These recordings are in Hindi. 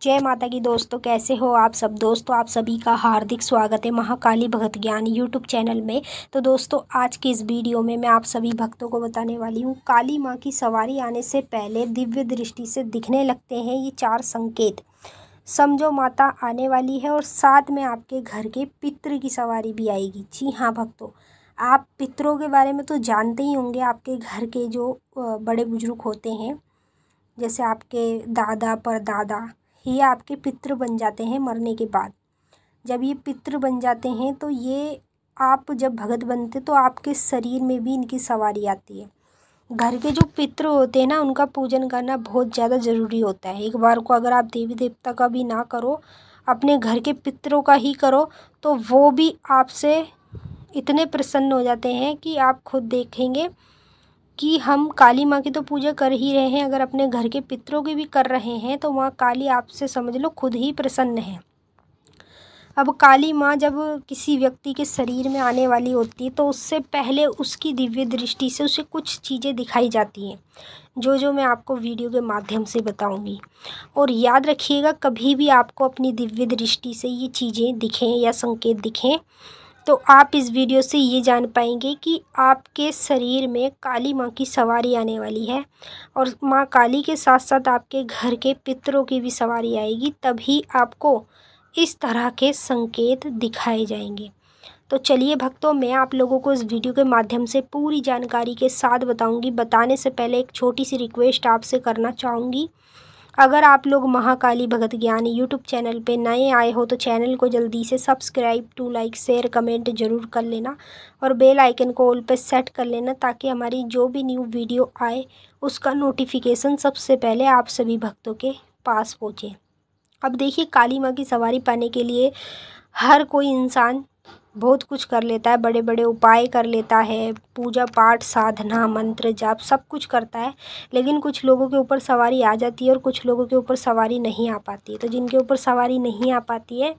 जय माता की दोस्तों, कैसे हो आप सब। दोस्तों आप सभी का हार्दिक स्वागत है महाकाली भगत ज्ञान यूट्यूब चैनल में। तो दोस्तों आज की इस वीडियो में मैं आप सभी भक्तों को बताने वाली हूँ काली माँ की सवारी आने से पहले दिव्य दृष्टि से दिखने लगते हैं ये 4 संकेत। समझो माता आने वाली है और साथ में आपके घर के पितृ की सवारी भी आएगी। जी हाँ भक्तों, आप पितरों के बारे में तो जानते ही होंगे। आपके घर के जो बड़े बुजुर्ग होते हैं, जैसे आपके दादा परदादा, ये आपके पितृ बन जाते हैं मरने के बाद। जब ये पितृ बन जाते हैं तो ये आप जब भगत बनते तो आपके शरीर में भी इनकी सवारी आती है। घर के जो पितृ होते हैं ना, उनका पूजन करना बहुत ज़्यादा ज़रूरी होता है। एक बार को अगर आप देवी देवता का भी ना करो, अपने घर के पितरों का ही करो, तो वो भी आपसे इतने प्रसन्न हो जाते हैं कि आप खुद देखेंगे कि हम काली माँ की तो पूजा कर ही रहे हैं, अगर अपने घर के पितरों की भी कर रहे हैं तो माँ काली आपसे समझ लो खुद ही प्रसन्न है। अब काली माँ जब किसी व्यक्ति के शरीर में आने वाली होती है तो उससे पहले उसकी दिव्य दृष्टि से उसे कुछ चीज़ें दिखाई जाती हैं, जो मैं आपको वीडियो के माध्यम से बताऊंगी। और याद रखिएगा, कभी भी आपको अपनी दिव्य दृष्टि से ये चीज़ें दिखें या संकेत दिखें तो आप इस वीडियो से ये जान पाएंगे कि आपके शरीर में काली माँ की सवारी आने वाली है। और माँ काली के साथ साथ आपके घर के पितरों की भी सवारी आएगी, तभी आपको इस तरह के संकेत दिखाए जाएंगे। तो चलिए भक्तों, मैं आप लोगों को इस वीडियो के माध्यम से पूरी जानकारी के साथ बताऊंगी। बताने से पहले एक छोटी सी रिक्वेस्ट आपसे करना चाहूँगी। अगर आप लोग महाकाली भगत ज्ञान यूट्यूब चैनल पे नए आए हो तो चैनल को जल्दी से subscribe to like share comment ज़रूर कर लेना और बेल आइकन को ऑल पे सेट कर लेना, ताकि हमारी जो भी न्यू वीडियो आए उसका नोटिफिकेशन सबसे पहले आप सभी भक्तों के पास पहुँचे। अब देखिए, काली माँ की सवारी पाने के लिए हर कोई इंसान बहुत कुछ कर लेता है, बड़े बड़े उपाय कर लेता है, पूजा पाठ साधना मंत्र जाप सब कुछ करता है, लेकिन कुछ लोगों के ऊपर सवारी आ जाती है और कुछ लोगों के ऊपर सवारी नहीं आ पाती है। तो जिनके ऊपर सवारी नहीं आ पाती है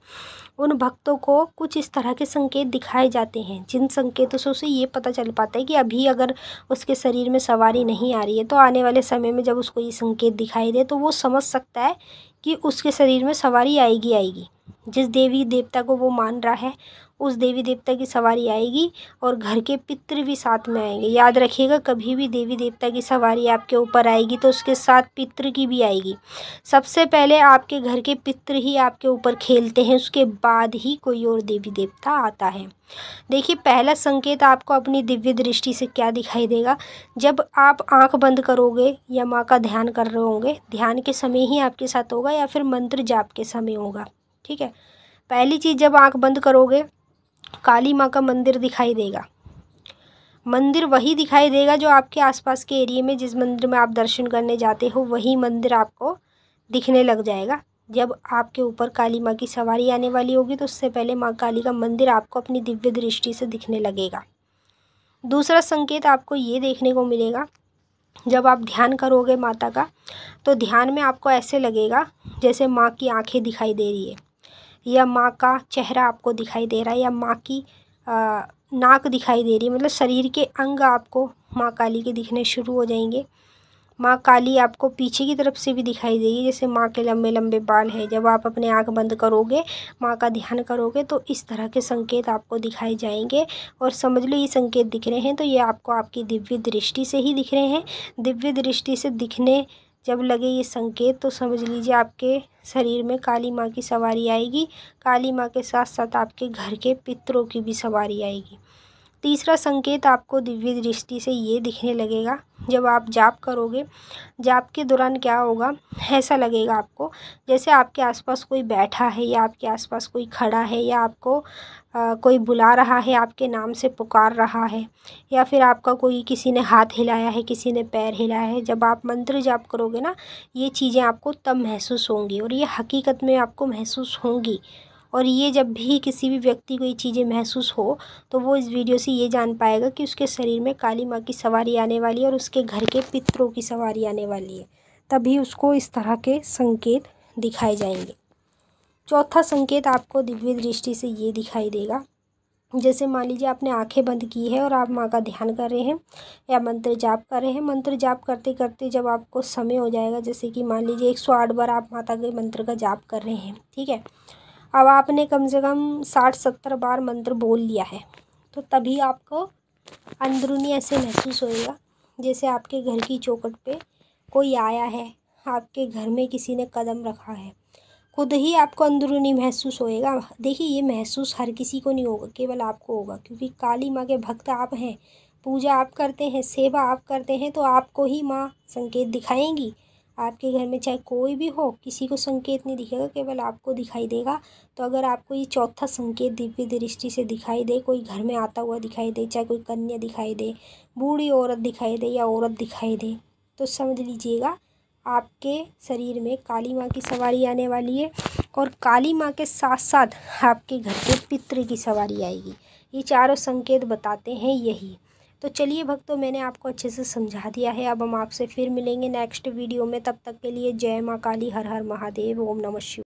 उन भक्तों को कुछ इस तरह के संकेत दिखाए जाते हैं, जिन संकेतों से उसे ये पता चल पाता है कि अभी अगर उसके शरीर में सवारी नहीं आ रही है तो आने वाले समय में जब उसको ये संकेत दिखाई दे तो वो समझ सकता है कि उसके शरीर में सवारी आएगी। जिस देवी देवता को वो मान रहा है उस देवी देवता की सवारी आएगी और घर के पितृ भी साथ में आएंगे। याद रखिएगा, कभी भी देवी देवता की सवारी आपके ऊपर आएगी तो उसके साथ पितृ की भी आएगी। सबसे पहले आपके घर के पितृ ही आपके ऊपर खेलते हैं, उसके बाद ही कोई और देवी देवता आता है। देखिए, पहला संकेत आपको अपनी दिव्य दृष्टि से क्या दिखाई देगा। जब आप आंख बंद करोगे या माँ का ध्यान कर रहे होंगे, ध्यान के समय ही आपके साथ होगा या फिर मंत्र जाप के समय होगा, ठीक है। पहली चीज़, जब आंख बंद करोगे काली माँ का मंदिर दिखाई देगा। मंदिर वही दिखाई देगा जो आपके आसपास के एरिया में, जिस मंदिर में आप दर्शन करने जाते हो वही मंदिर आपको दिखने लग जाएगा। जब आपके ऊपर काली माँ की सवारी आने वाली होगी तो उससे पहले माँ काली का मंदिर आपको अपनी दिव्य दृष्टि से दिखने लगेगा। दूसरा संकेत आपको ये देखने को मिलेगा, जब आप ध्यान करोगे माता का तो ध्यान में आपको ऐसे लगेगा जैसे माँ की आंखें दिखाई दे रही है, या माँ का चेहरा आपको दिखाई दे रहा है, या माँ की नाक दिखाई दे रही है। मतलब शरीर के अंग आपको माँ काली के दिखने शुरू हो जाएंगे। माँ काली आपको पीछे की तरफ से भी दिखाई देगी, जैसे माँ के लंबे लंबे बाल हैं। जब आप अपने आँख बंद करोगे, माँ का ध्यान करोगे तो इस तरह के संकेत आपको दिखाए जाएंगे। और समझ लो ये संकेत दिख रहे हैं तो ये आपको आपकी दिव्य दृष्टि से ही दिख रहे हैं। दिव्य दृष्टि से दिखने जब लगे ये संकेत तो समझ लीजिए आपके शरीर में काली माँ की सवारी आएगी। काली माँ के साथ साथ आपके घर के पितरों की भी सवारी आएगी। तीसरा संकेत आपको दिव्य दृष्टि से ये दिखने लगेगा, जब आप जाप करोगे, जाप के दौरान क्या होगा, ऐसा लगेगा आपको जैसे आपके आसपास कोई बैठा है या आपके आसपास कोई खड़ा है, या आपको कोई बुला रहा है, आपके नाम से पुकार रहा है, या फिर आपका कोई किसी ने हाथ हिलाया है, किसी ने पैर हिलाया है। जब आप मंत्र जाप करोगे ना, ये चीज़ें आपको तब महसूस होंगी और ये हकीकत में आपको महसूस होंगी। और ये जब भी किसी भी व्यक्ति को ये चीज़ें महसूस हो तो वो इस वीडियो से ये जान पाएगा कि उसके शरीर में काली माँ की सवारी आने वाली है और उसके घर के पितरों की सवारी आने वाली है, तभी उसको इस तरह के संकेत दिखाए जाएंगे। चौथा संकेत आपको दिव्य दृष्टि से ये दिखाई देगा, जैसे मान लीजिए आपने आंखें बंद की है और आप माँ का ध्यान कर रहे हैं या मंत्र जाप कर रहे हैं। मंत्र जाप करते करते जब आपको समय हो जाएगा, जैसे कि मान लीजिए 108 बार आप माता के मंत्र का जाप कर रहे हैं, ठीक है। अब आपने कम से कम 60-70 बार मंत्र बोल लिया है, तो तभी आपको अंदरूनी ऐसे महसूस होएगा जैसे आपके घर की चौखट पे कोई आया है, आपके घर में किसी ने कदम रखा है, खुद ही आपको अंदरूनी महसूस होएगा। देखिए, ये महसूस हर किसी को नहीं होगा, केवल आपको होगा, क्योंकि काली माँ के भक्त आप हैं, पूजा आप करते हैं, सेवा आप करते हैं, तो आपको ही माँ संकेत दिखाएंगी। आपके घर में चाहे कोई भी हो, किसी को संकेत नहीं दिखेगा, केवल आपको दिखाई देगा। तो अगर आपको ये चौथा संकेत दिव्य दृष्टि से दिखाई दे, कोई घर में आता हुआ दिखाई दे, चाहे कोई कन्या दिखाई दे, बूढ़ी औरत दिखाई दे या औरत दिखाई दे, तो समझ लीजिएगा आपके शरीर में काली माँ की सवारी आने वाली है। और काली माँ के साथ साथ आपके घर के पितृ की सवारी आएगी। ये चारों संकेत बताते हैं यही। तो चलिए भक्तों, मैंने आपको अच्छे से समझा दिया है। अब हम आपसे फिर मिलेंगे नेक्स्ट वीडियो में। तब तक के लिए जय माँ काली, हर हर महादेव, ओम नमः शिवाय।